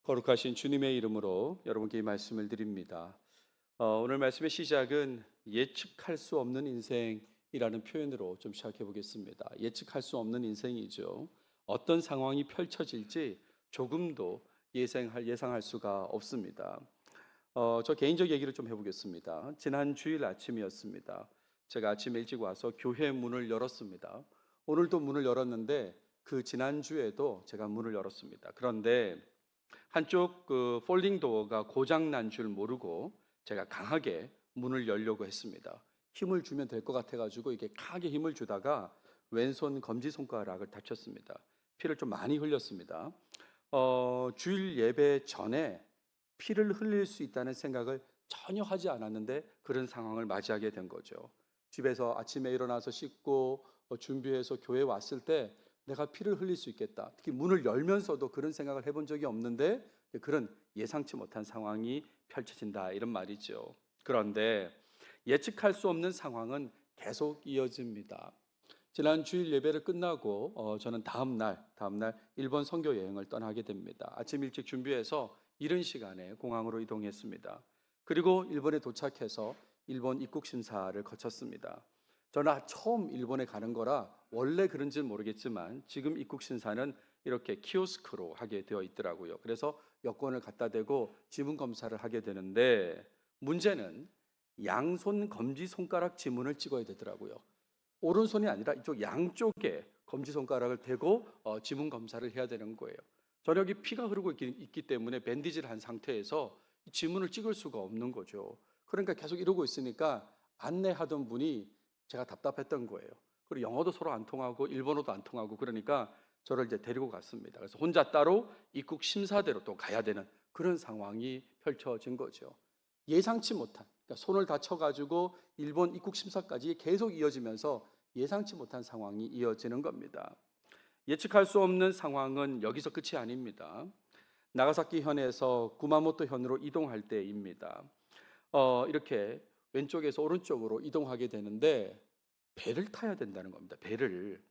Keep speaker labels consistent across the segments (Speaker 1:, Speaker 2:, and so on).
Speaker 1: 거룩하신 주님의 이름으로 여러분께 이 말씀을 드립니다. 오늘 말씀의 시작은 예측할 수 없는 인생이라는 표현으로 좀 시작해 보겠습니다. 예측할 수 없는 인생이죠. 어떤 상황이 펼쳐질지 조금도 예상할 수가 없습니다. 저 개인적 얘기를 좀 해보겠습니다. 지난 주일 아침이었습니다. 제가 아침 일찍 와서 교회 문을 열었습니다. 오늘도 문을 열었는데 그 지난주에도 제가 문을 열었습니다. 그런데 한쪽 그 폴딩 도어가 고장 난 줄 모르고 제가 강하게 문을 열려고 했습니다. 힘을 주면 될 것 같아 가지고 이게 강하게 힘을 주다가 왼손 검지 손가락을 다쳤습니다. 피를 좀 많이 흘렸습니다. 주일 예배 전에 피를 흘릴 수 있다는 생각을 전혀 하지 않았는데 그런 상황을 맞이하게 된 거죠. 집에서 아침에 일어나서 씻고 준비해서 교회 왔을 때 내가 피를 흘릴 수 있겠다. 특히 문을 열면서도 그런 생각을 해본 적이 없는데 그런 예상치 못한 상황이 펼쳐진다 이런 말이죠. 그런데 예측할 수 없는 상황은 계속 이어집니다. 지난 주일 예배를 끝나고 저는 다음날 일본 선교 여행을 떠나게 됩니다. 아침 일찍 준비해서 이른 시간에 공항으로 이동했습니다. 그리고 일본에 도착해서 일본 입국 심사를 거쳤습니다. 저는 처음 일본에 가는 거라 원래 그런지는 모르겠지만 지금 입국 심사는 이렇게 키오스크로 하게 되어 있더라고요. 그래서 여권을 갖다 대고 지문 검사를 하게 되는데 문제는 양손 검지 손가락 지문을 찍어야 되더라고요. 오른손이 아니라 이쪽 양쪽에 검지 손가락을 대고 지문 검사를 해야 되는 거예요. 저는 여기 피가 흐르고 있기 때문에 밴디지를 한 상태에서 지문을 찍을 수가 없는 거죠. 그러니까 계속 이러고 있으니까 안내하던 분이 제가 답답했던 거예요. 그리고 영어도 서로 안 통하고 일본어도 안 통하고 그러니까 저를 이제 데리고 갔습니다. 그래서 혼자 따로 입국 심사대로 또 가야 되는 그런 상황이 펼쳐진 거죠. 예상치 못한, 그러니까 손을 다쳐가지고 일본 입국 심사까지 계속 이어지면서 예상치 못한 상황이 이어지는 겁니다. 예측할 수 없는 상황은 여기서 끝이 아닙니다. 나가사키 현에서 구마모토 현으로 이동할 때입니다. 이렇게 왼쪽에서 오른쪽으로 이동하게 되는데 배를 타야 된다는 겁니다. 배를.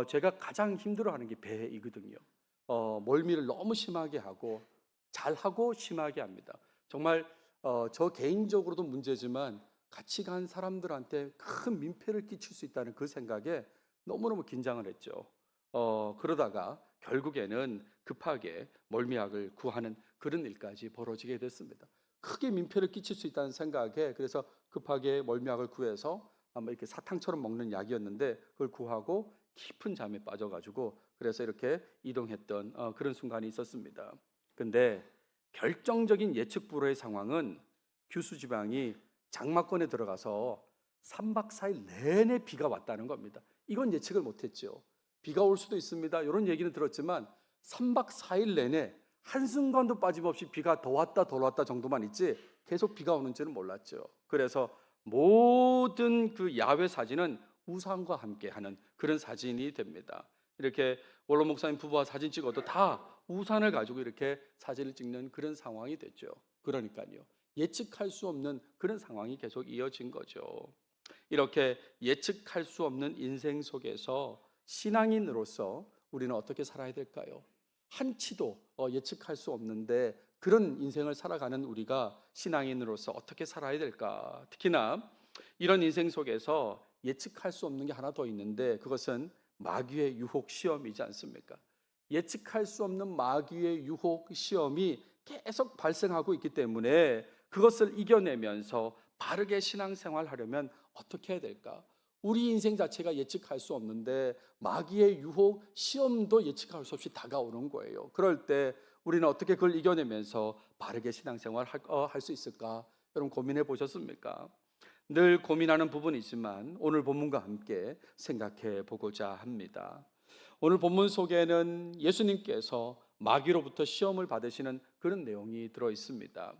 Speaker 1: 제가 가장 힘들어하는 게 배이거든요. 멀미를 너무 심하게 하고 잘하고 심하게 합니다. 정말 저 개인적으로도 문제지만 같이 간 사람들한테 큰 민폐를 끼칠 수 있다는 그 생각에 너무너무 긴장을 했죠. 그러다가 결국에는 급하게 멀미약을 구하는 그런 일까지 벌어지게 됐습니다. 크게 민폐를 끼칠 수 있다는 생각에 그래서 급하게 멀미약을 구해서 아마 이렇게 사탕처럼 먹는 약이었는데 그걸 구하고 깊은 잠에 빠져가지고 그래서 이렇게 이동했던 그런 순간이 있었습니다. 근데 결정적인 예측 불허의 상황은 규슈 지방이 장마권에 들어가서 3박 4일 내내 비가 왔다는 겁니다. 이건 예측을 못했죠. 비가 올 수도 있습니다. 이런 얘기는 들었지만 3박 4일 내내 한순간도 빠짐없이 비가 더 왔다 덜 왔다 정도만 있지 계속 비가 오는지는 몰랐죠. 그래서 모든 그 야외 사진은 우산과 함께 하는 그런 사진이 됩니다. 이렇게 원로 목사님 부부와 사진 찍어도 다 우산을 가지고 이렇게 사진을 찍는 그런 상황이 됐죠. 그러니까요. 예측할 수 없는 그런 상황이 계속 이어진 거죠. 이렇게 예측할 수 없는 인생 속에서 신앙인으로서 우리는 어떻게 살아야 될까요? 한치도 예측할 수 없는데 그런 인생을 살아가는 우리가 신앙인으로서 어떻게 살아야 될까? 특히나 이런 인생 속에서 예측할 수 없는 게 하나 더 있는데 그것은 마귀의 유혹 시험이지 않습니까? 예측할 수 없는 마귀의 유혹 시험이 계속 발생하고 있기 때문에 그것을 이겨내면서 바르게 신앙생활 하려면 어떻게 해야 될까? 우리 인생 자체가 예측할 수 없는데 마귀의 유혹, 시험도 예측할 수 없이 다가오는 거예요. 그럴 때 우리는 어떻게 그걸 이겨내면서 바르게 신앙생활 할 수 있을까? 여러분 고민해 보셨습니까? 늘 고민하는 부분이지만 오늘 본문과 함께 생각해 보고자 합니다. 오늘 본문 속에는 예수님께서 마귀로부터 시험을 받으시는 그런 내용이 들어 있습니다.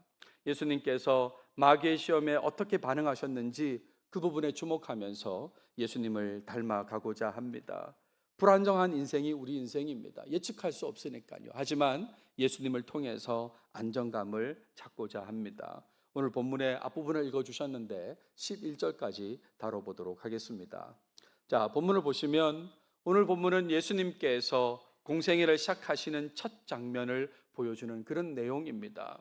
Speaker 1: 예수님께서 마귀의 시험에 어떻게 반응하셨는지 그 부분에 주목하면서 예수님을 닮아가고자 합니다. 불안정한 인생이 우리 인생입니다. 예측할 수 없으니까요. 하지만 예수님을 통해서 안정감을 찾고자 합니다. 오늘 본문의 앞부분을 읽어주셨는데 11절까지 다뤄보도록 하겠습니다. 자, 본문을 보시면 오늘 본문은 예수님께서 공생애를 시작하시는 첫 장면을 보여주는 그런 내용입니다.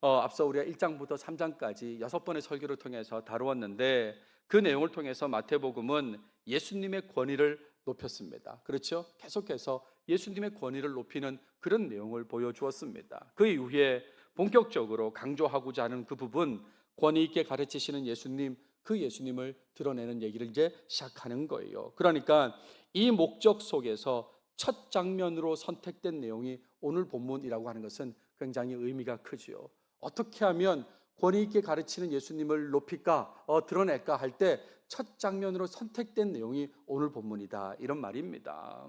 Speaker 1: 앞서 우리가 1장부터 3장까지 6번의 설교를 통해서 다루었는데 그 내용을 통해서 마태복음은 예수님의 권위를 높였습니다. 그렇죠? 계속해서 예수님의 권위를 높이는 그런 내용을 보여주었습니다. 그 이후에 본격적으로 강조하고자 하는 그 부분, 권위 있게 가르치시는 예수님, 그 예수님을 드러내는 얘기를 이제 시작하는 거예요. 그러니까 이 목적 속에서 첫 장면으로 선택된 내용이 오늘 본문이라고 하는 것은 굉장히 의미가 크지요. 어떻게 하면 권위 있게 가르치는 예수님을 높일까, 드러낼까 할 때 첫 장면으로 선택된 내용이 오늘 본문이다, 이런 말입니다.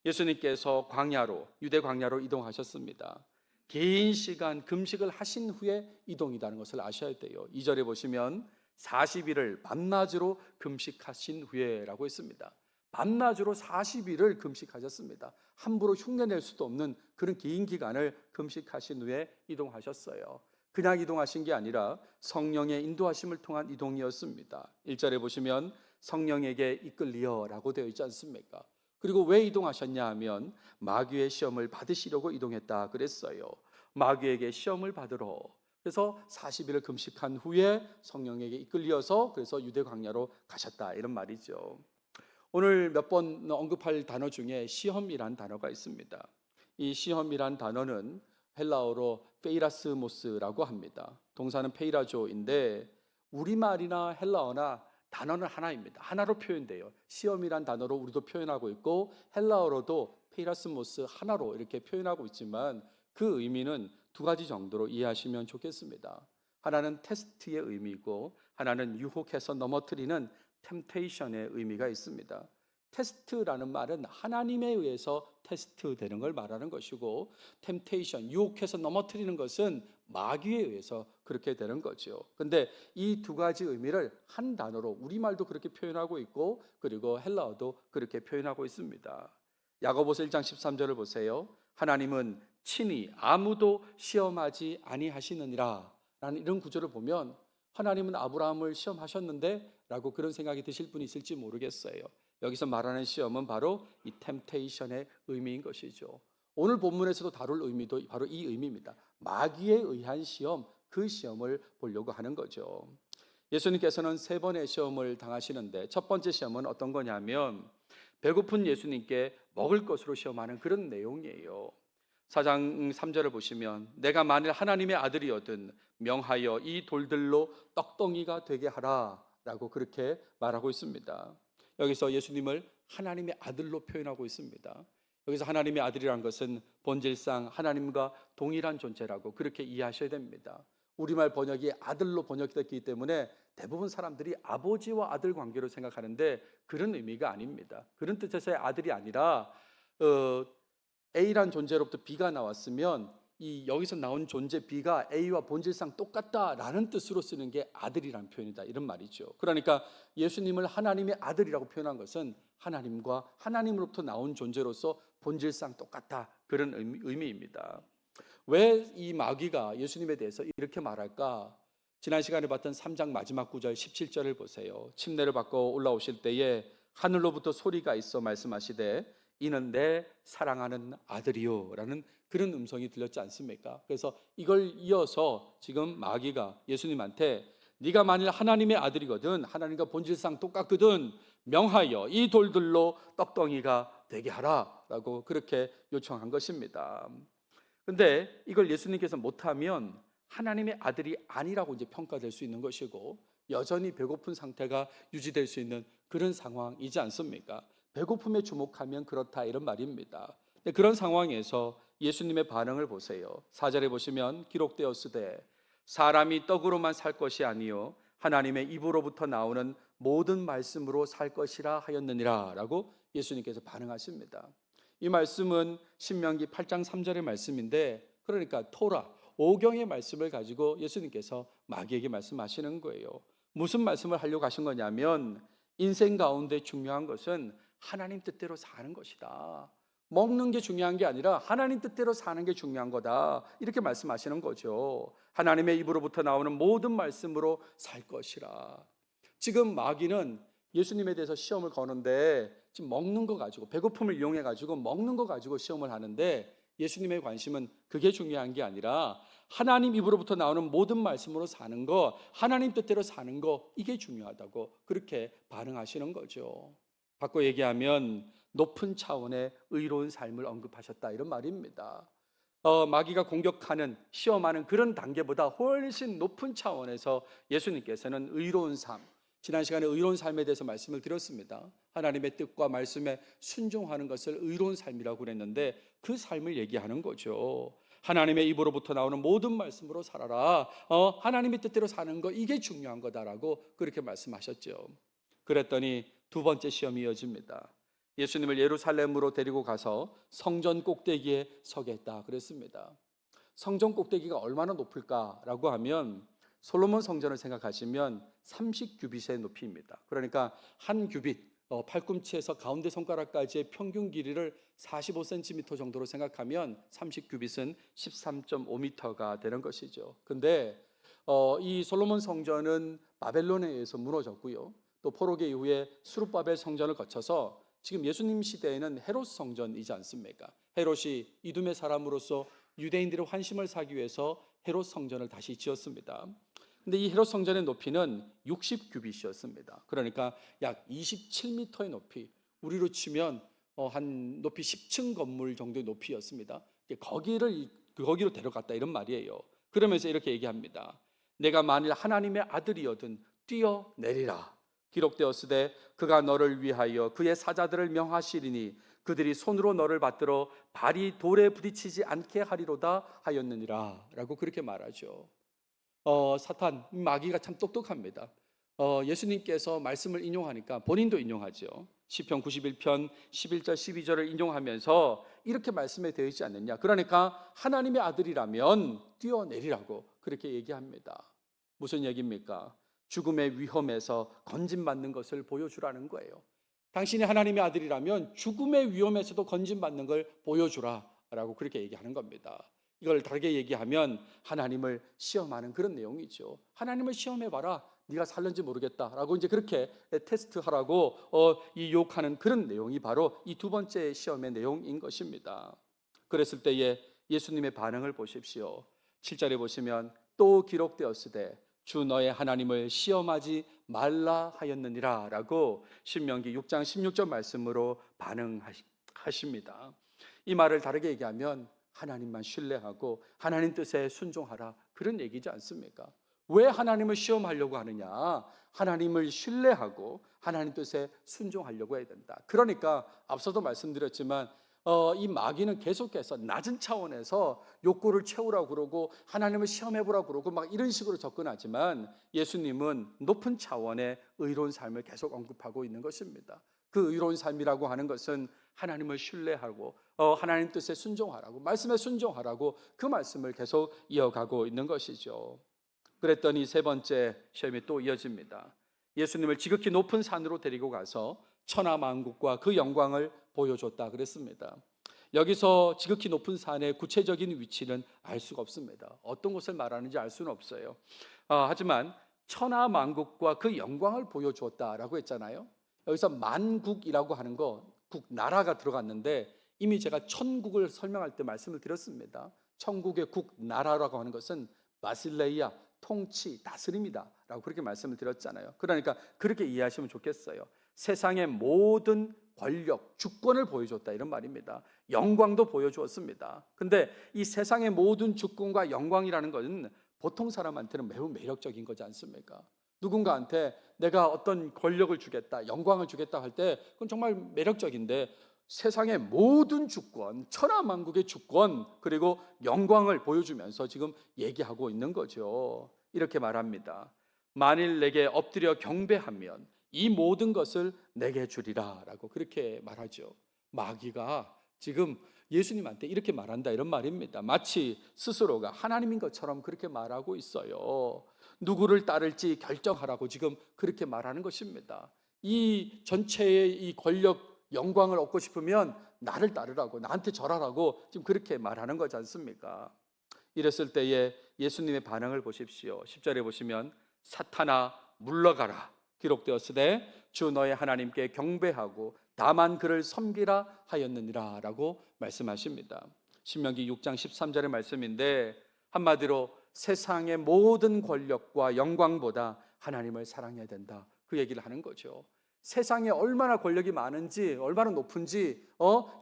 Speaker 1: 예수님께서 유대 광야로 이동하셨습니다. 긴 시간 금식을 하신 후에 이동이라는 것을 아셔야 돼요. 2절에 보시면 40일을 밤낮으로 금식하신 후에라고 했습니다. 밤낮으로 40일을 금식하셨습니다. 함부로 흉내낼 수도 없는 그런 긴 기간을 금식하신 후에 이동하셨어요. 그냥 이동하신 게 아니라 성령의 인도하심을 통한 이동이었습니다. 1절에 보시면 성령에게 이끌리어라고 되어 있지 않습니까? 그리고 왜 이동하셨냐 하면 마귀의 시험을 받으시려고 이동했다 그랬어요. 마귀에게 시험을 받으러. 그래서 40일을 금식한 후에 성령에게 이끌려서 그래서 유대 광야로 가셨다, 이런 말이죠. 오늘 몇 번 언급할 단어 중에 시험이란 단어가 있습니다. 이 시험이란 단어는 헬라어로 페이라스모스라고 합니다. 동사는 페이라조인데 우리말이나 헬라어나 단어는 하나입니다. 하나로 표현돼요. 시험이란 단어로 우리도 표현하고 있고 헬라어로도 페이라스모스 하나로 이렇게 표현하고 있지만 그 의미는 두 가지 정도로 이해하시면 좋겠습니다. 하나는 테스트의 의미이고 하나는 유혹해서 넘어뜨리는 템테이션의 의미가 있습니다. 테스트라는 말은 하나님에 의해서 테스트되는 걸 말하는 것이고 템테이션, 유혹해서 넘어뜨리는 것은 마귀에 의해서 그렇게 되는 거죠. 근데 이 두 가지 의미를 한 단어로 우리말도 그렇게 표현하고 있고 그리고 헬라어도 그렇게 표현하고 있습니다. 야고보서 1장 13절을 보세요. 하나님은 친히 아무도 시험하지 아니하시느니라 라는 이런 구절을 보면 하나님은 아브라함을 시험하셨는데 라고 그런 생각이 드실 분이 있을지 모르겠어요. 여기서 말하는 시험은 바로 이 템테이션의 의미인 것이죠. 오늘 본문에서도 다룰 의미도 바로 이 의미입니다. 마귀에 의한 시험, 그 시험을 보려고 하는 거죠. 예수님께서는 3번의 시험을 당하시는데 첫 번째 시험은 어떤 거냐면 배고픈 예수님께 먹을 것으로 시험하는 그런 내용이에요. 4장 3절을 보시면 내가 만일 하나님의 아들이거든 명하여 이 돌들로 떡덩이가 되게 하라 라고 그렇게 말하고 있습니다. 여기서 예수님을 하나님의 아들로 표현하고 있습니다. 여기서 하나님의 아들이라는 것은 본질상 하나님과 동일한 존재라고 그렇게 이해하셔야 됩니다. 우리말 번역이 아들로 번역됐기 때문에 대부분 사람들이 아버지와 아들 관계로 생각하는데 그런 의미가 아닙니다. 그런 뜻에서의 아들이 아니라 A란 존재로부터 B가 나왔으면 이 여기서 나온 존재 B가 A와 본질상 똑같다라는 뜻으로 쓰는 게 아들이라는 표현이다, 이런 말이죠. 그러니까 예수님을 하나님의 아들이라고 표현한 것은 하나님과 하나님으로부터 나온 존재로서 본질상 똑같다, 그런 의미입니다. 왜 이 마귀가 예수님에 대해서 이렇게 말할까? 지난 시간에 봤던 3장 마지막 구절 17절을 보세요. 침례를 받고 올라오실 때에 하늘로부터 소리가 있어 말씀하시되 이는 내 사랑하는 아들이요 라는 그런 음성이 들렸지 않습니까? 그래서 이걸 이어서 지금 마귀가 예수님한테 네가 만일 하나님의 아들이거든, 하나님과 본질상 똑같거든, 명하여 이 돌들로 떡덩이가 되게 하라 라고 그렇게 요청한 것입니다. 근데 이걸 예수님께서 못하면 하나님의 아들이 아니라고 이제 평가될 수 있는 것이고 여전히 배고픈 상태가 유지될 수 있는 그런 상황이지 않습니까? 배고픔에 주목하면 그렇다, 이런 말입니다. 그런 상황에서 예수님의 반응을 보세요. 4절에 보시면 기록되었으되 사람이 떡으로만 살 것이 아니요 하나님의 입으로부터 나오는 모든 말씀으로 살 것이라 하였느니라 라고 예수님께서 반응하십니다. 이 말씀은 신명기 8장 3절의 말씀인데 그러니까 토라, 오경의 말씀을 가지고 예수님께서 마귀에게 말씀하시는 거예요. 무슨 말씀을 하려고 하신 거냐면 인생 가운데 중요한 것은 하나님 뜻대로 사는 것이다. 먹는 게 중요한 게 아니라 하나님 뜻대로 사는 게 중요한 거다, 이렇게 말씀하시는 거죠. 하나님의 입으로부터 나오는 모든 말씀으로 살 것이라. 지금 마귀는 예수님에 대해서 시험을 거는데 지금 먹는 거 가지고, 배고픔을 이용해 가지고 먹는 거 가지고 시험을 하는데 예수님의 관심은 그게 중요한 게 아니라 하나님 입으로부터 나오는 모든 말씀으로 사는 거, 하나님 뜻대로 사는 거, 이게 중요하다고 그렇게 반응하시는 거죠. 바꿔 얘기하면 높은 차원의 의로운 삶을 언급하셨다, 이런 말입니다. 마귀가 공격하는, 시험하는 그런 단계보다 훨씬 높은 차원에서 예수님께서는 의로운 삶, 지난 시간에 의로운 삶에 대해서 말씀을 드렸습니다. 하나님의 뜻과 말씀에 순종하는 것을 의로운 삶이라고 그랬는데 그 삶을 얘기하는 거죠. 하나님의 입으로부터 나오는 모든 말씀으로 살아라. 하나님의 뜻대로 사는 거, 이게 중요한 거다라고 그렇게 말씀하셨죠. 그랬더니 두 번째 시험이 이어집니다. 예수님을 예루살렘으로 데리고 가서 성전 꼭대기에 서게 했다 그랬습니다. 성전 꼭대기가 얼마나 높을까라고 하면 솔로몬 성전을 생각하시면 30규빗의 높이입니다. 그러니까 한 규빗, 팔꿈치에서 가운데 손가락까지의 평균 길이를 45cm 정도로 생각하면 30규빗은 13.5m가 되는 것이죠. 근데 이 솔로몬 성전은 바벨론에 의해서 무너졌고요. 또 포로기 이후에 수룹바벨 성전을 거쳐서 지금 예수님 시대에는 헤롯 성전이지 않습니까? 헤롯이 이둠의 사람으로서 유대인들의 환심을 사기 위해서 헤롯 성전을 다시 지었습니다. 근데 이 헤롯 성전의 높이는 60규빗이었습니다. 그러니까 약 27m의 높이, 우리로 치면 한 높이 10층 건물 정도의 높이였습니다. 거기로 데려갔다, 이런 말이에요. 그러면서 이렇게 얘기합니다. 내가 만일 하나님의 아들이어든 뛰어내리라. 기록되었으되 그가 너를 위하여 그의 사자들을 명하시리니 그들이 손으로 너를 받들어 발이 돌에 부딪히지 않게 하리로다 하였느니라 라고 그렇게 말하죠. 사탄, 마귀가 참 똑똑합니다. 예수님께서 말씀을 인용하니까 본인도 인용하죠. 시편 91편 11절 12절을 인용하면서 이렇게 말씀에 되어 있지 않느냐. 그러니까 하나님의 아들이라면 뛰어내리라고 그렇게 얘기합니다. 무슨 얘기입니까? 죽음의 위험에서 건진받는 것을 보여주라는 거예요. 당신이 하나님의 아들이라면 죽음의 위험에서도 건진받는 걸 보여주라라고 그렇게 얘기하는 겁니다. 이걸 다르게 얘기하면 하나님을 시험하는 그런 내용이죠. 하나님을 시험해봐라, 네가 살는지 모르겠다라고 이제 그렇게 테스트하라고 이 유혹하는 그런 내용이 바로 이 두 번째 시험의 내용인 것입니다. 그랬을 때에 예수님의 반응을 보십시오. 7절에 보시면 또 기록되었으되 주 너의 하나님을 시험하지 말라 하였느니라 라고 신명기 6장 16절 말씀으로 반응하십니다. 이 말을 다르게 얘기하면 하나님만 신뢰하고 하나님 뜻에 순종하라, 그런 얘기지 않습니까? 왜 하나님을 시험하려고 하느냐? 하나님을 신뢰하고 하나님 뜻에 순종하려고 해야 된다. 그러니까 앞서도 말씀드렸지만 이 마귀는 계속해서 낮은 차원에서 욕구를 채우라고 그러고 하나님을 시험해보라고 그러고 막 이런 식으로 접근하지만 예수님은 높은 차원의 의로운 삶을 계속 언급하고 있는 것입니다. 그 의로운 삶이라고 하는 것은 하나님을 신뢰하고 하나님 뜻에 순종하라고, 말씀에 순종하라고 그 말씀을 계속 이어가고 있는 것이죠. 그랬더니 세 번째 시험이 또 이어집니다. 예수님을 지극히 높은 산으로 데리고 가서 천하만국과 그 영광을 보여줬다 그랬습니다. 여기서 지극히 높은 산의 구체적인 위치는 알 수가 없습니다. 어떤 곳을 말하는지 알 수는 없어요. 하지만 천하만국과 그 영광을 보여주었다라고 했잖아요. 여기서 만국이라고 하는 거, 나라가 들어갔는데 이미 제가 천국을 설명할 때 말씀을 드렸습니다. 천국의 나라라고 하는 것은 바실레이아, 통치, 다스림이다 라고 그렇게 말씀을 드렸잖아요. 그러니까 그렇게 이해하시면 좋겠어요. 세상의 모든 권력, 주권을 보여줬다, 이런 말입니다. 영광도 보여주었습니다. 근데 이 세상의 모든 주권과 영광이라는 것은 보통 사람한테는 매우 매력적인 거지 않습니까? 누군가한테 내가 어떤 권력을 주겠다, 영광을 주겠다 할 때 그건 정말 매력적인데 세상의 모든 주권, 천하만국의 주권, 그리고 영광을 보여주면서 지금 얘기하고 있는 거죠. 이렇게 말합니다. 만일 내게 엎드려 경배하면 이 모든 것을 내게 주리라 라고 그렇게 말하죠. 마귀가 지금 예수님한테 이렇게 말한다, 이런 말입니다. 마치 스스로가 하나님인 것처럼 그렇게 말하고 있어요. 누구를 따를지 결정하라고 지금 그렇게 말하는 것입니다. 이 전체의 이 권력, 영광을 얻고 싶으면 나를 따르라고, 나한테 절하라고 지금 그렇게 말하는 거지 않습니까? 이랬을 때에 예수님의 반응을 보십시오. 10절에 보시면 사탄아 물러가라 기록되었으되 주 너의 하나님께 경배하고 다만 그를 섬기라 하였느니라 라고 말씀하십니다. 신명기 6장 13절의 말씀인데 한마디로 세상의 모든 권력과 영광보다 하나님을 사랑해야 된다. 그 얘기를 하는 거죠. 세상에 얼마나 권력이 많은지, 얼마나 높은지,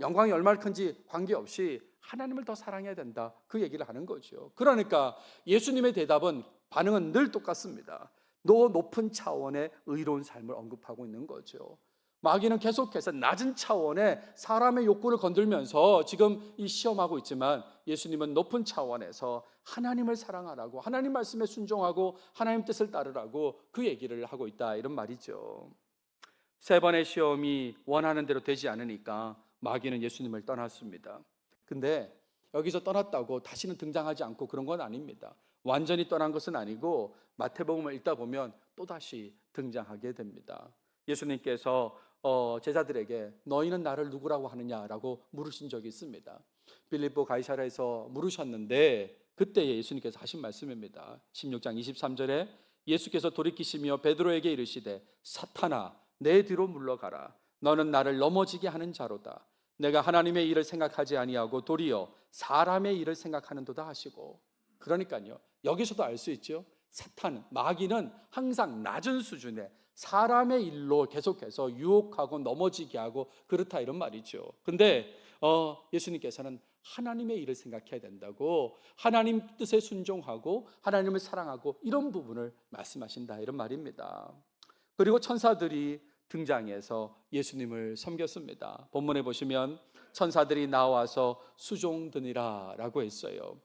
Speaker 1: 영광이 얼마나 큰지 관계없이 하나님을 더 사랑해야 된다. 그 얘기를 하는 거죠. 그러니까 예수님의 대답은, 반응은 늘 똑같습니다. 더 높은 차원의 의로운 삶을 언급하고 있는 거죠. 마귀는 계속해서 낮은 차원의 사람의 욕구를 건들면서 지금 이 시험하고 있지만, 예수님은 높은 차원에서 하나님을 사랑하라고, 하나님 말씀에 순종하고 하나님 뜻을 따르라고 그 얘기를 하고 있다, 이런 말이죠. 세 번의 시험이 원하는 대로 되지 않으니까 마귀는 예수님을 떠났습니다. 근데 여기서 떠났다고 다시는 등장하지 않고 그런 건 아닙니다. 완전히 떠난 것은 아니고 마태복음을 읽다 보면 또다시 등장하게 됩니다. 예수님께서 제자들에게 너희는 나를 누구라고 하느냐라고 물으신 적이 있습니다. 빌립보 가이사랴에서 물으셨는데 그때 예수님께서 하신 말씀입니다. 16장 23절에 예수께서 돌이키시며 베드로에게 이르시되 사탄아 내 뒤로 물러가라. 너는 나를 넘어지게 하는 자로다. 내가 하나님의 일을 생각하지 아니하고 도리어 사람의 일을 생각하는도다 하시고. 그러니까요, 여기서도 알 수 있죠. 사탄, 마귀는 항상 낮은 수준의 사람의 일로 계속해서 유혹하고 넘어지게 하고 그렇다, 이런 말이죠. 근데 예수님께서는 하나님의 일을 생각해야 된다고, 하나님 뜻에 순종하고 하나님을 사랑하고 이런 부분을 말씀하신다, 이런 말입니다. 그리고 천사들이 등장해서 예수님을 섬겼습니다. 본문에 보시면 천사들이 나와서 수종드니라 라고 했어요.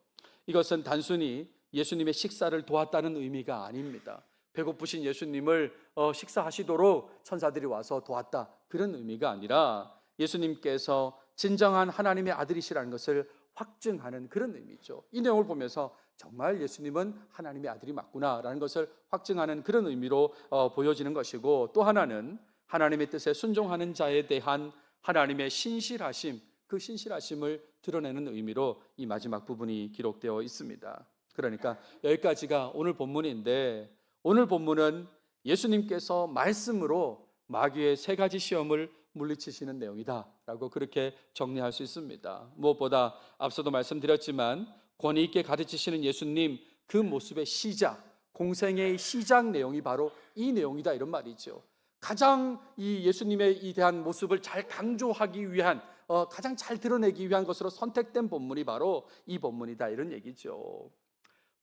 Speaker 1: 이것은 단순히 예수님의 식사를 도왔다는 의미가 아닙니다. 배고프신 예수님을 식사하시도록 천사들이 와서 도왔다, 그런 의미가 아니라 예수님께서 진정한 하나님의 아들이시라는 것을 확증하는 그런 의미죠. 이 내용을 보면서 정말 예수님은 하나님의 아들이 맞구나라는 것을 확증하는 그런 의미로 보여지는 것이고, 또 하나는 하나님의 뜻에 순종하는 자에 대한 하나님의 신실하심, 그 신실하심을 드러내는 의미로 이 마지막 부분이 기록되어 있습니다. 그러니까 여기까지가 오늘 본문인데, 오늘 본문은 예수님께서 말씀으로 마귀의 세 가지 시험을 물리치시는 내용이다라고 그렇게 정리할 수 있습니다. 무엇보다 앞서도 말씀드렸지만 권위 있게 가르치시는 예수님, 그 모습의 시작, 공생의 시작 내용이 바로 이 내용이다, 이런 말이죠. 가장 이 예수님에 대한 모습을 잘 강조하기 위한, 가장 잘 드러내기 위한 것으로 선택된 본문이 바로 이 본문이다, 이런 얘기죠.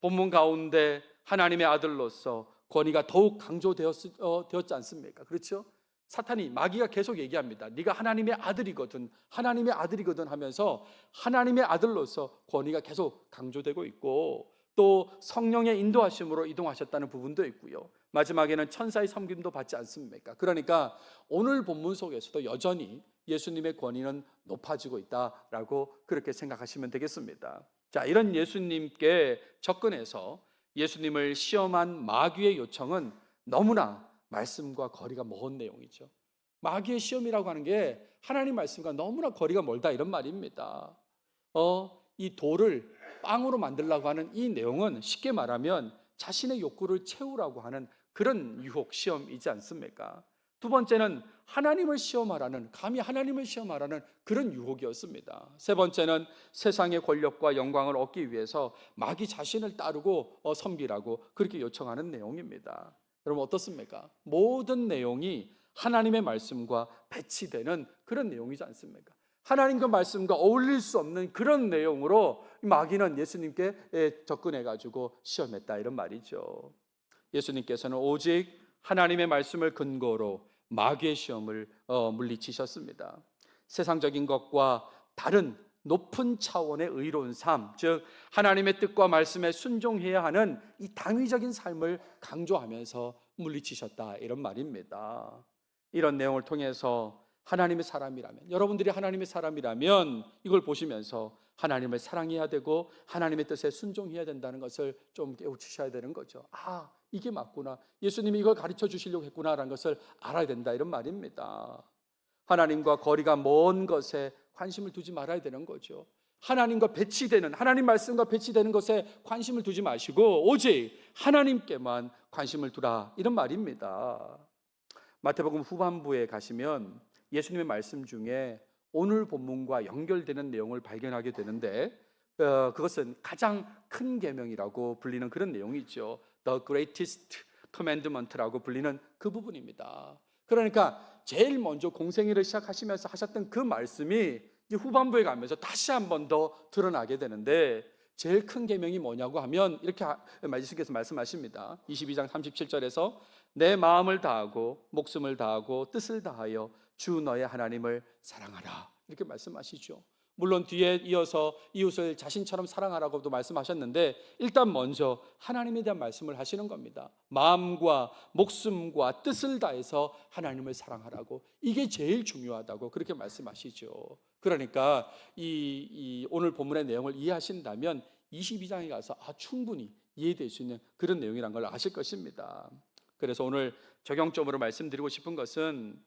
Speaker 1: 본문 가운데 하나님의 아들로서 권위가 더욱 강조되었지 않습니까? 그렇죠? 사탄이, 마귀가 계속 얘기합니다. 네가 하나님의 아들이거든, 하나님의 아들이거든 하면서 하나님의 아들로서 권위가 계속 강조되고 있고, 또 성령의 인도하심으로 이동하셨다는 부분도 있고요. 마지막에는 천사의 섬김도 받지 않습니까? 그러니까 오늘 본문 속에서도 여전히 예수님의 권위는 높아지고 있다라고 그렇게 생각하시면 되겠습니다. 자, 이런 예수님께 접근해서 예수님을 시험한 마귀의 요청은 너무나 말씀과 거리가 먼 내용이죠. 마귀의 시험이라고 하는 게 하나님 말씀과 너무나 거리가 멀다, 이런 말입니다. 이 돌을 빵으로 만들려고 하는 이 내용은 쉽게 말하면 자신의 욕구를 채우라고 하는 그런 유혹, 시험이지 않습니까? 두 번째는 하나님을 시험하라는, 감히 하나님을 시험하라는 그런 유혹이었습니다. 세 번째는 세상의 권력과 영광을 얻기 위해서 마귀 자신을 따르고 섬기라고 그렇게 요청하는 내용입니다. 여러분 어떻습니까? 모든 내용이 하나님의 말씀과 배치되는 그런 내용이지 않습니까? 하나님과 말씀과 어울릴 수 없는 그런 내용으로 마귀는 예수님께 접근해가지고 시험했다, 이런 말이죠. 예수님께서는 오직 하나님의 말씀을 근거로 마귀의 시험을 물리치셨습니다. 세상적인 것과 다른 높은 차원의 의로운 삶, 즉 하나님의 뜻과 말씀에 순종해야 하는 이 당위적인 삶을 강조하면서 물리치셨다, 이런 말입니다. 이런 내용을 통해서 하나님의 사람이라면, 여러분들이 하나님의 사람이라면 이걸 보시면서 하나님을 사랑해야 되고 하나님의 뜻에 순종해야 된다는 것을 좀 깨우치셔야 되는 거죠. 아, 이게 맞구나, 예수님이 이걸 가르쳐 주시려고 했구나라는 것을 알아야 된다, 이런 말입니다. 하나님과 거리가 먼 것에 관심을 두지 말아야 되는 거죠. 하나님과 배치되는, 하나님 말씀과 배치되는 것에 관심을 두지 마시고 오직 하나님께만 관심을 두라, 이런 말입니다. 마태복음 후반부에 가시면 예수님의 말씀 중에 오늘 본문과 연결되는 내용을 발견하게 되는데 그것은 가장 큰 계명이라고 불리는 그런 내용이 있죠. The greatest commandment라고 불리는 그 부분입니다. 그러니까 제일 먼저 공생애를 시작하시면서 하셨던 그 말씀이 이제 후반부에 가면서 다시 한 번 더 드러나게 되는데, 제일 큰 계명이 뭐냐고 하면 이렇게 예수께서 말씀하십니다. 22장 37절에서 내 마음을 다하고 목숨을 다하고 뜻을 다하여 주 너의 하나님을 사랑하라, 이렇게 말씀하시죠. 물론 뒤에 이어서 이웃을 자신처럼 사랑하라고도 말씀하셨는데, 일단 먼저 하나님에 대한 말씀을 하시는 겁니다. 마음과 목숨과 뜻을 다해서 하나님을 사랑하라고, 이게 제일 중요하다고 그렇게 말씀하시죠. 그러니까 이 오늘 본문의 내용을 이해하신다면 22장에 가서 충분히 이해될 수 있는 그런 내용이란 걸 아실 것입니다. 그래서 오늘 적용점으로 말씀드리고 싶은 것은,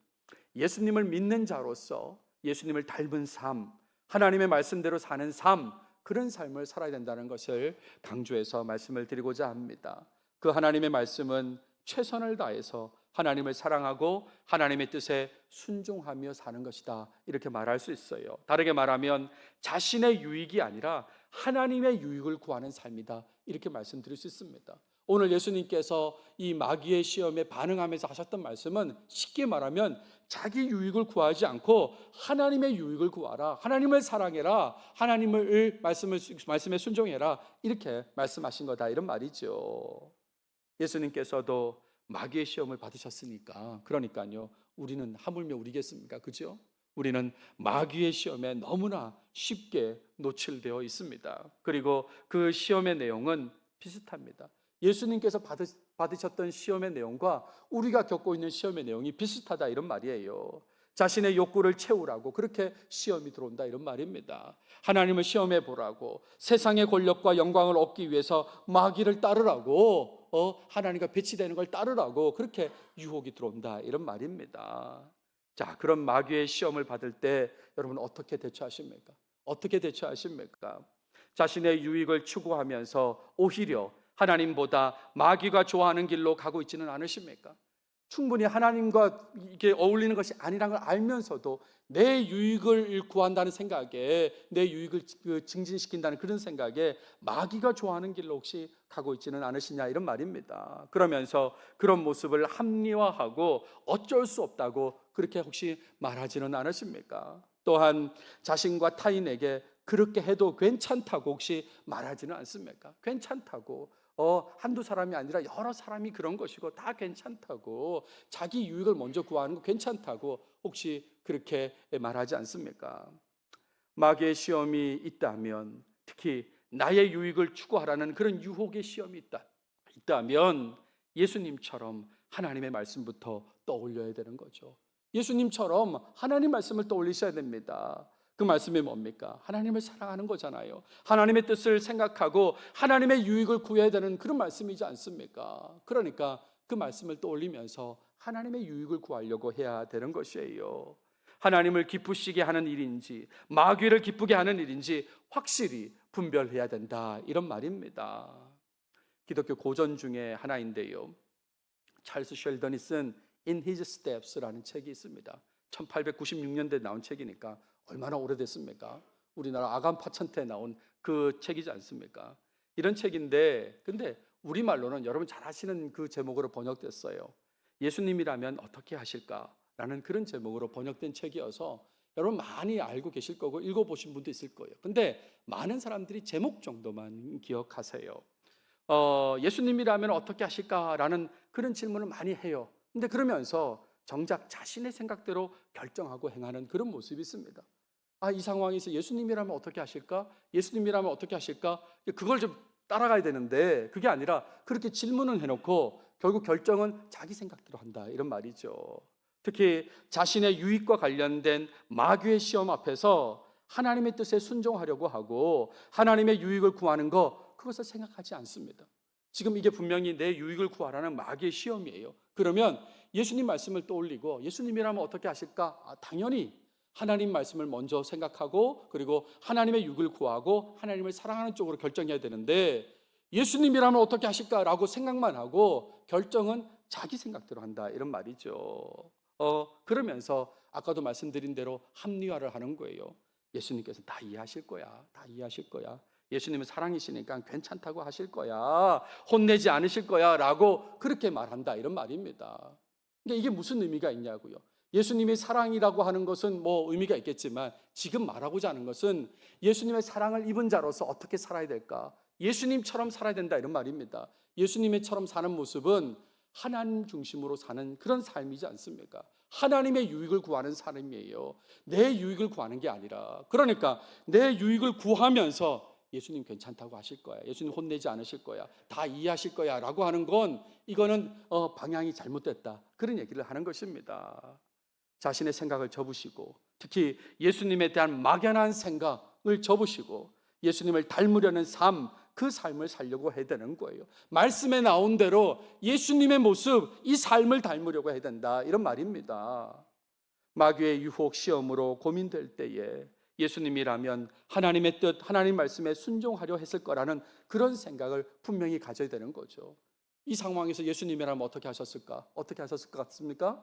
Speaker 1: 예수님을 믿는 자로서 예수님을 닮은 삶, 하나님의 말씀대로 사는 삶, 그런 삶을 살아야 된다는 것을 강조해서 말씀을 드리고자 합니다. 그 하나님의 말씀은 최선을 다해서 하나님을 사랑하고 하나님의 뜻에 순종하며 사는 것이다, 이렇게 말할 수 있어요. 다르게 말하면 자신의 유익이 아니라 하나님의 유익을 구하는 삶이다, 이렇게 말씀드릴 수 있습니다. 오늘 예수님께서 이 마귀의 시험에 반응하면서 하셨던 말씀은 쉽게 말하면 자기 유익을 구하지 않고 하나님의 유익을 구하라, 하나님을 사랑해라, 하나님을 말씀에 순종해라, 이렇게 말씀하신 거다, 이런 말이죠. 예수님께서도 마귀의 시험을 받으셨으니까, 그러니까요, 우리는 하물며 우리겠습니까? 그죠? 우리는 마귀의 시험에 너무나 쉽게 노출되어 있습니다. 그리고 그 시험의 내용은 비슷합니다. 예수님께서 받으셨던 시험의 내용과 우리가 겪고 있는 시험의 내용이 비슷하다, 이런 말이에요. 자신의 욕구를 채우라고 그렇게 시험이 들어온다, 이런 말입니다. 하나님을 시험해 보라고, 세상의 권력과 영광을 얻기 위해서 마귀를 따르라고, 하나님과 배치되는 걸 따르라고 그렇게 유혹이 들어온다, 이런 말입니다. 자, 그런 마귀의 시험을 받을 때 여러분 어떻게 대처하십니까? 어떻게 대처하십니까? 자신의 유익을 추구하면서 오히려 하나님보다 마귀가 좋아하는 길로 가고 있지는 않으십니까? 충분히 하나님과 이게 어울리는 것이 아니라는 걸 알면서도 내 유익을 구한다는 생각에, 내 유익을 증진시킨다는 그런 생각에 마귀가 좋아하는 길로 혹시 가고 있지는 않으시냐, 이런 말입니다. 그러면서 그런 모습을 합리화하고 어쩔 수 없다고 그렇게 혹시 말하지는 않으십니까? 또한 자신과 타인에게 그렇게 해도 괜찮다고 혹시 말하지는 않습니까? 괜찮다고, 한두 사람이 아니라 여러 사람이 그런 것이고 다 괜찮다고, 자기 유익을 먼저 구하는 거 괜찮다고 혹시 그렇게 말하지 않습니까? 마귀의 시험이 있다면, 특히 나의 유익을 추구하라는 그런 유혹의 시험이 있다면 예수님처럼 하나님의 말씀부터 떠올려야 되는 거죠. 예수님처럼 하나님 말씀을 떠올리셔야 됩니다. 그 말씀이 뭡니까? 하나님을 사랑하는 거잖아요. 하나님의 뜻을 생각하고 하나님의 유익을 구해야 되는 그런 말씀이지 않습니까? 그러니까 그 말씀을 떠올리면서 하나님의 유익을 구하려고 해야 되는 것이에요. 하나님을 기쁘시게 하는 일인지 마귀를 기쁘게 하는 일인지 확실히 분별해야 된다, 이런 말입니다. 기독교 고전 중에 하나인데요, 찰스 쉘던이 쓴 In His Steps라는 책이 있습니다. 1896년대에 나온 책이니까 얼마나 오래됐습니까? 우리나라 아간 파천태에 나온 그 책이지 않습니까? 이런 책인데, 근데 우리말로는 여러분 잘 아시는 그 제목으로 번역됐어요. 예수님이라면 어떻게 하실까? 라는 그런 제목으로 번역된 책이어서 여러분 많이 알고 계실 거고 읽어보신 분도 있을 거예요. 근데 많은 사람들이 제목 정도만 기억하세요. 예수님이라면 어떻게 하실까라는 그런 질문을 많이 해요. 근데 그러면서 정작 자신의 생각대로 결정하고 행하는 그런 모습이 있습니다. 이 상황에서 예수님이라면 어떻게 하실까? 예수님이라면 어떻게 하실까? 그걸 좀 따라가야 되는데 그게 아니라 그렇게 질문을 해놓고 결국 결정은 자기 생각대로 한다, 이런 말이죠. 특히 자신의 유익과 관련된 마귀의 시험 앞에서 하나님의 뜻에 순종하려고 하고 하나님의 유익을 구하는 것, 그것을 생각하지 않습니다. 지금 이게 분명히 내 유익을 구하라는 마귀의 시험이에요. 그러면 예수님 말씀을 떠올리고 예수님이라면 어떻게 하실까? 당연히 하나님 말씀을 먼저 생각하고 그리고 하나님의 유익을 구하고 하나님을 사랑하는 쪽으로 결정해야 되는데, 예수님이라면 어떻게 하실까라고 생각만 하고 결정은 자기 생각대로 한다, 이런 말이죠. 그러면서 아까도 말씀드린 대로 합리화를 하는 거예요. 예수님께서 다 이해하실 거야. 다 이해하실 거야. 예수님은 사랑이시니까 괜찮다고 하실 거야. 혼내지 않으실 거야. 라고 그렇게 말한다. 이런 말입니다. 그러니까 이게 무슨 의미가 있냐고요. 예수님의 사랑이라고 하는 것은 뭐 의미가 있겠지만 지금 말하고자 하는 것은 예수님의 사랑을 입은 자로서 어떻게 살아야 될까? 예수님처럼 살아야 된다. 이런 말입니다. 예수님처럼 사는 모습은 하나님 중심으로 사는 그런 삶이지 않습니까? 하나님의 유익을 구하는 삶이에요. 내 유익을 구하는 게 아니라. 그러니까 내 유익을 구하면서 예수님 괜찮다고 하실 거야. 예수님 혼내지 않으실 거야. 다 이해하실 거야. 라고 하는 건 이거는 방향이 잘못됐다. 그런 얘기를 하는 것입니다. 자신의 생각을 접으시고 특히 예수님에 대한 막연한 생각을 접으시고 예수님을 닮으려는 삶, 그 삶을 살려고 해야 되는 거예요. 말씀에 나온 대로 예수님의 모습, 이 삶을 닮으려고 해야 된다. 이런 말입니다. 마귀의 유혹, 시험으로 고민될 때에 예수님이라면 하나님의 뜻, 하나님 말씀에 순종하려 했을 거라는 그런 생각을 분명히 가져야 되는 거죠. 이 상황에서 예수님이라면 어떻게 하셨을까? 어떻게 하셨을 것 같습니까?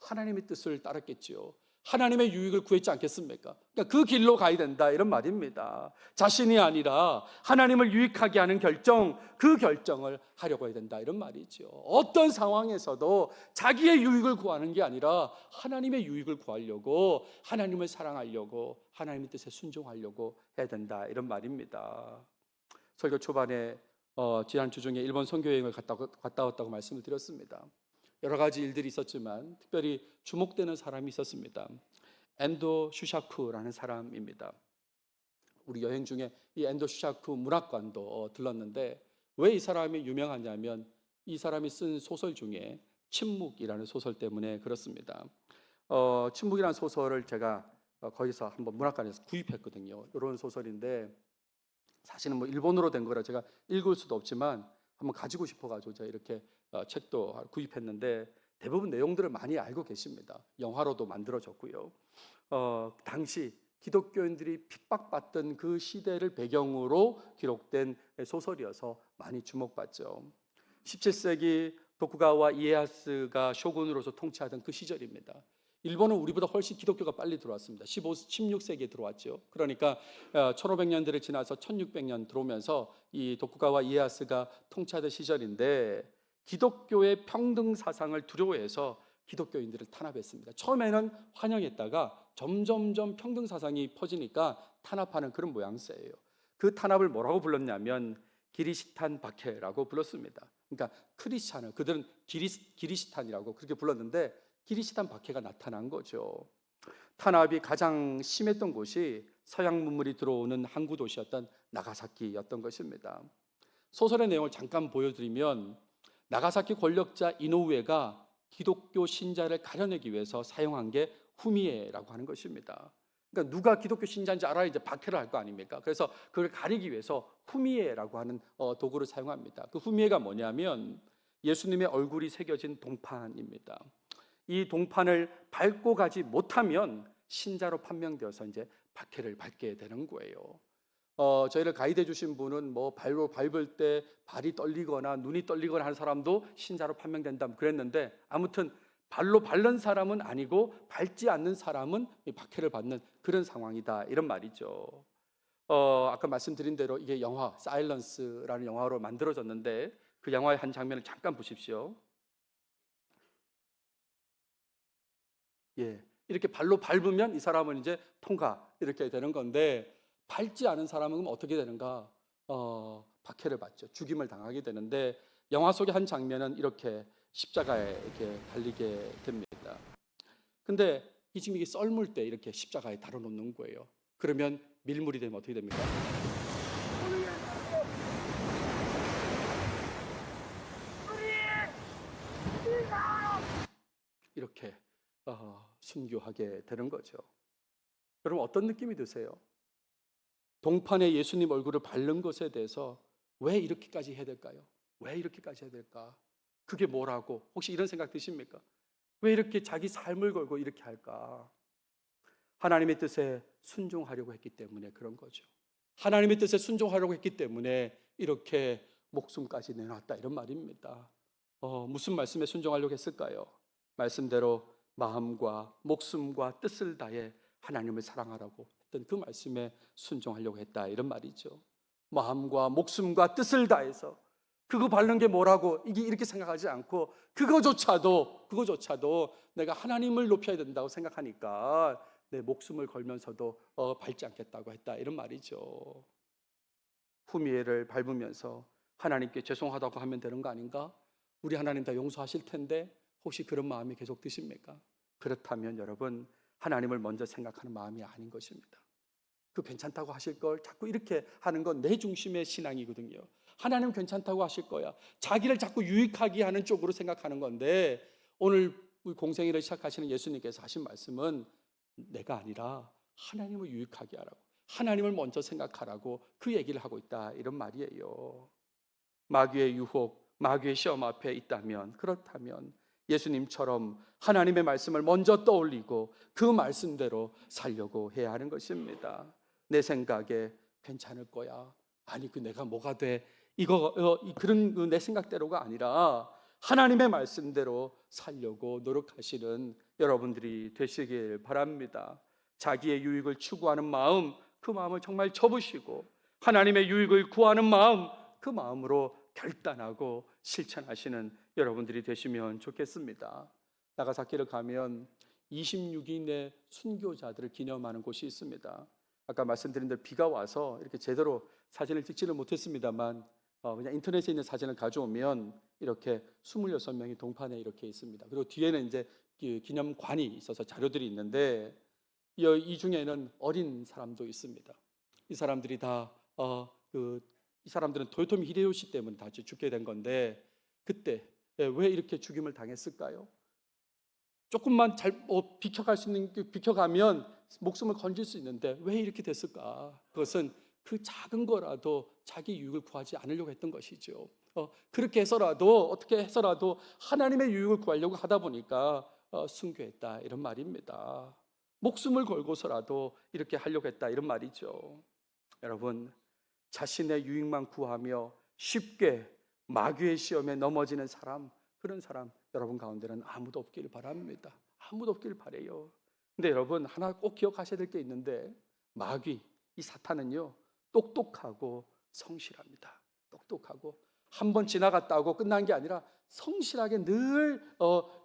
Speaker 1: 하나님의 뜻을 따랐겠지요. 하나님의 유익을 구했지 않겠습니까? 그러니까 그 길로 가야 된다 이런 말입니다. 자신이 아니라 하나님을 유익하게 하는 결정, 그 결정을 하려고 해야 된다 이런 말이죠. 어떤 상황에서도 자기의 유익을 구하는 게 아니라 하나님의 유익을 구하려고, 하나님을 사랑하려고, 하나님의 뜻에 순종하려고 해야 된다 이런 말입니다. 설교 초반에 지난주 중에 일본 선교여행을 갔다 왔다고 말씀을 드렸습니다. 여러 가지 일들이 있었지만 특별히 주목되는 사람이 있었습니다. 엔도 슈샤쿠라는 사람입니다. 우리 여행 중에 이 엔도 슈샤쿠 문학관도 들렀는데 왜 이 사람이 유명하냐면 이 사람이 쓴 소설 중에 침묵이라는 소설 때문에 그렇습니다. 침묵이라는 소설을 제가 거기서 한번 문학관에서 구입했거든요. 이런 소설인데 사실은 뭐 일본어로 된 거라 제가 읽을 수도 없지만 한번 가지고 싶어가지고 제가 이렇게 책도 구입했는데 대부분 내용들을 많이 알고 계십니다. 영화로도 만들어졌고요. 당시 기독교인들이 핍박받던 그 시대를 배경으로 기록된 소설이어서 많이 주목받죠. 17세기 도쿠가와 이에야스가 쇼군으로서 통치하던 그 시절입니다. 일본은 우리보다 훨씬 기독교가 빨리 들어왔습니다. 16세기에 들어왔죠. 그러니까 1500년대를 지나서 1600년 들어오면서 이 도쿠가와 이에야스가 통치하던 시절인데 기독교의 평등 사상을 두려워해서 기독교인들을 탄압했습니다. 처음에는 환영했다가 점점점 평등 사상이 퍼지니까 탄압하는 그런 모양새예요. 그 탄압을 뭐라고 불렀냐면 기리시탄 박해라고 불렀습니다. 그러니까 크리스찬을 그들은 기리시탄이라고 그렇게 불렀는데 기리시탄 박해가 나타난 거죠. 탄압이 가장 심했던 곳이 서양 문물이 들어오는 항구 도시였던 나가사키였던 것입니다. 소설의 내용을 잠깐 보여드리면 나가사키 권력자 이노우에가 기독교 신자를 가려내기 위해서 사용한 게 후미에라고 하는 것입니다. 그러니까 누가 기독교 신자인지 알아야 이제 박해를 할 거 아닙니까? 그래서 그걸 가리기 위해서 후미에라고 하는 도구를 사용합니다. 그 후미에가 뭐냐면 예수님의 얼굴이 새겨진 동판입니다. 이 동판을 밟고 가지 못하면 신자로 판명되어서 이제 박해를 받게 되는 거예요. 저희를 가이드해 주신 분은 뭐 발로 밟을 때 발이 떨리거나 눈이 떨리거나 하는 사람도 신자로 판명된다 그랬는데 아무튼 발로 밟는 사람은 아니고 밟지 않는 사람은 박해를 받는 그런 상황이다 이런 말이죠. 아까 말씀드린 대로 이게 영화 사일런스라는 영화로 만들어졌는데 그 영화의 한 장면을 잠깐 보십시오. 예, 이렇게 발로 밟으면 이 사람은 이제 통과 이렇게 되는 건데 밟지 않은 사람은 어떻게 되는가? 박해를 받죠. 죽임을 당하게 되는데 영화 속의 한 장면은 이렇게 십자가에 이렇게 달리게 됩니다. 근데 이 지금 이게 썰물 때 이렇게 십자가에 달아놓는 거예요. 그러면 밀물이 되면 어떻게 됩니까? 이렇게 순교하게 되는 거죠. 여러분 어떤 느낌이 드세요? 동판에 예수님 얼굴을 바른 것에 대해서 왜 이렇게까지 해야 될까요? 왜 이렇게까지 해야 될까? 그게 뭐라고? 혹시 이런 생각 드십니까? 왜 이렇게 자기 삶을 걸고 이렇게 할까? 하나님의 뜻에 순종하려고 했기 때문에 그런 거죠. 하나님의 뜻에 순종하려고 했기 때문에 이렇게 목숨까지 내놨다 이런 말입니다. 무슨 말씀에 순종하려고 했을까요? 말씀대로 마음과 목숨과 뜻을 다해 하나님을 사랑하라고 했던 그 말씀에 순종하려고 했다, 이런 말이죠. 마음과 목숨과 뜻을 다해서, 그거 바른 게 뭐라고 이게 이렇게 생각하지 않고 그거조차도 내가 하나님을 높여야 된다고 생각하니까 내 목숨을 걸면서도 밟지 않겠다고 했다, 이런 말이죠. 후미에를 밟으면서 하나님께 죄송하다고 하면 되는 거 아닌가? 우리 하나님 다 용서하실 텐데 혹시 그런 마음이 계속 드십니까? 그렇다면 여러분, 하나님을 먼저 생각하는 마음이 아닌 것입니다. 그 괜찮다고 하실 걸 자꾸 이렇게 하는 건 내 중심의 신앙이거든요. 하나님 괜찮다고 하실 거야. 자기를 자꾸 유익하게 하는 쪽으로 생각하는 건데, 오늘 우리 공생애를 시작하시는 예수님께서 하신 말씀은 내가 아니라 하나님을 유익하게 하라고, 하나님을 먼저 생각하라고 그 얘기를 하고 있다, 이런 말이에요. 마귀의 유혹, 마귀의 시험 앞에 있다면, 그렇다면 예수님처럼 하나님의 말씀을 먼저 떠올리고 그 말씀대로 살려고 해야 하는 것입니다. 내 생각에 괜찮을 거야, 아니 그 내가 뭐가 돼, 그런 내 생각대로가 아니라 하나님의 말씀대로 살려고 노력하시는 여러분들이 되시길 바랍니다. 자기의 유익을 추구하는 마음, 그 마음을 정말 접으시고 하나님의 유익을 구하는 마음, 그 마음으로 결단하고 실천하시는 여러분들이 되시면 좋겠습니다. 나가사키를 가면 26인의 순교자들을 기념하는 곳이 있습니다. 아까 말씀드린 대로 비가 와서 이렇게 제대로 사진을 찍지는 못했습니다만 그냥 인터넷에 있는 사진을 가져오면 이렇게 26명이 동판에 이렇게 있습니다. 그리고 뒤에는 이제 기념관이 있어서 자료들이 있는데 이 중에는 어린 사람도 있습니다. 이 사람들이 이 사람들은 도요토미 히데요시 때문에 다 죽게 된 건데, 그때 왜 이렇게 죽임을 당했을까요? 조금만 비켜가면 목숨을 건질 수 있는데 왜 이렇게 됐을까? 그것은 그 작은 거라도 자기 유익을 구하지 않으려고 했던 것이죠. 그렇게 해서라도, 어떻게 해서라도 하나님의 유익을 구하려고 하다 보니까 순교했다, 이런 말입니다. 목숨을 걸고서라도 이렇게 하려고 했다, 이런 말이죠. 여러분, 자신의 유익만 구하며 쉽게 마귀의 시험에 넘어지는 사람, 그런 사람 여러분 가운데는 아무도 없기를 바랍니다. 아무도 없기를 바라요. 근데 여러분, 하나 꼭 기억하셔야 될 게 있는데, 마귀, 이 사탄은요 똑똑하고 성실합니다. 똑똑하고 한 번 지나갔다고 끝난 게 아니라 성실하게 늘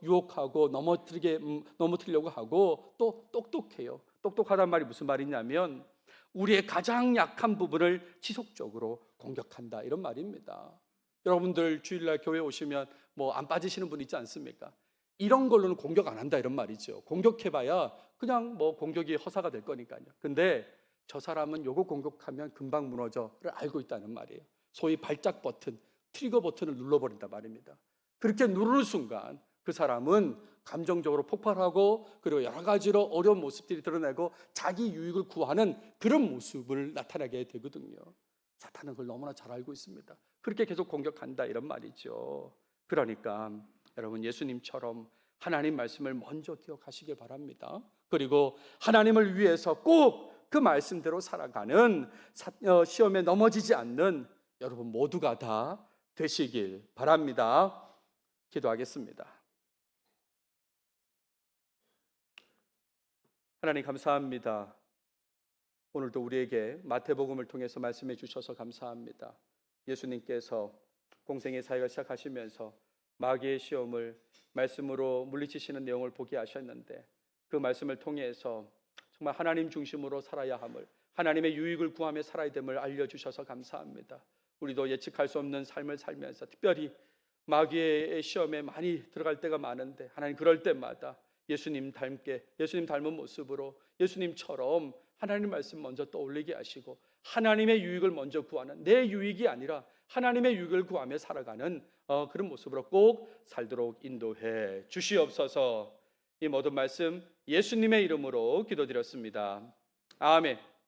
Speaker 1: 유혹하고 넘어뜨리려고 하고, 또 똑똑해요. 똑똑하단 말이 무슨 말이냐면 우리의 가장 약한 부분을 지속적으로 공격한다, 이런 말입니다. 여러분들 주일날 교회 오시면 안 빠지시는 분 있지 않습니까? 이런 걸로는 공격 안 한다, 이런 말이죠. 공격해봐야 그냥 공격이 허사가 될 거니까요. 근데 저 사람은 요거 공격하면 금방 무너져를 알고 있다는 말이에요. 소위 발작 버튼, 트리거 버튼을 눌러버린다 말입니다. 그렇게 누르는 순간 그 사람은 감정적으로 폭발하고, 그리고 여러 가지로 어려운 모습들이 드러내고 자기 유익을 구하는 그런 모습을 나타나게 되거든요. 사탄은 그걸 너무나 잘 알고 있습니다. 그렇게 계속 공격한다, 이런 말이죠. 그러니까 여러분, 예수님처럼 하나님 말씀을 먼저 기억하시길 바랍니다. 그리고 하나님을 위해서 꼭 그 말씀대로 살아가는, 시험에 넘어지지 않는 여러분 모두가 다 되시길 바랍니다. 기도하겠습니다. 하나님 감사합니다. 오늘도 우리에게 마태복음을 통해서 말씀해 주셔서 감사합니다. 예수님께서 공생의 사역을 시작하시면서 마귀의 시험을 말씀으로 물리치시는 내용을 보게 하셨는데, 그 말씀을 통해서 정말 하나님 중심으로 살아야 함을, 하나님의 유익을 구하며 살아야 됨을 알려주셔서 감사합니다. 우리도 예측할 수 없는 삶을 살면서 특별히 마귀의 시험에 많이 들어갈 때가 많은데, 하나님 그럴 때마다 예수님 닮은 모습으로 예수님처럼 하나님 말씀 먼저 떠올리게 하시고 하나님의 유익을 먼저 구하는, 내 유익이 아니라 하나님의 유익을 구하며 살아가는 그런 모습으로 꼭 살도록 인도해 주시옵소서. 이 모든 말씀 예수님의 이름으로 기도드렸습니다. 아멘.